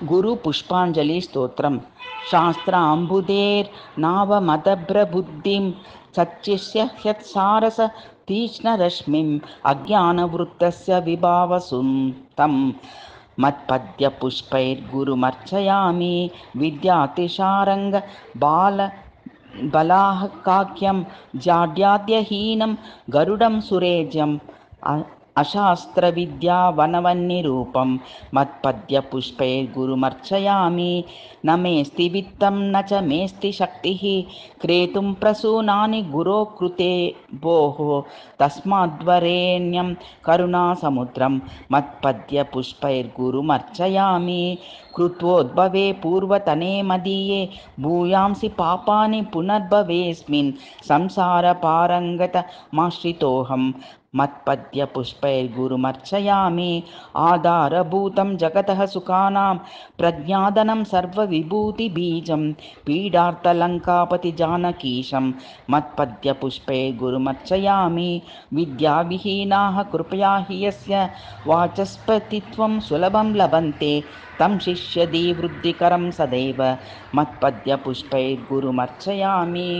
गुरुपुष्पाञ्जलिस्तोत्रम् शास्त्राम्बुधेर्नावमदभ्रबुद्धिं सच्चिष्य ह्यत्सारस तीक्ष्णरश्मिम् अज्ञानवृत्तस्य विभावसुं तं मत्पद्यपुष्पैर्गुरुमर्चयामि विद्यातिशारङ्ग बलाहकाख्यं जाड्याद्यहीनं गरुडं सुरेज्यं अशास्त्रविद्यावनवन्निरूपं मत्पद्यपुष्पैर्गुरुमर्चयामि न मेऽस्ति वित्तं न च मेऽस्ति शक्तिः क्रेतुं प्रसूनानि गुरो कृते भोः तस्माद्वरेण्यं करुणासमुद्रं मत्पद्यपुष्पैर्गुरुमर्चयामि कृत्वोद्भवे पूर्वतने मदीये भूयांसि पापानि पुनर्भवेऽस्मिन् संसारपारङ्गतमाश्रितोऽहं मत्पद्यपुष्पैर्गुरुमर्चयामि आधारभूतं जगतः सुखानां प्रज्ञादनं सर्वविभूतिबीजं पीडार्तलङ्कापतिजानकीशं मत्पद्यपुष्पैर्गुरुमर्चयामि विद्याविहीनाः कृपया हि यस्य वाचस्पतित्वं सुलभं लभन्ते तं शिष्यदीवृद्धिकरं सदैव मत्पद्यपुष्पैर्गुरुमर्चयामि।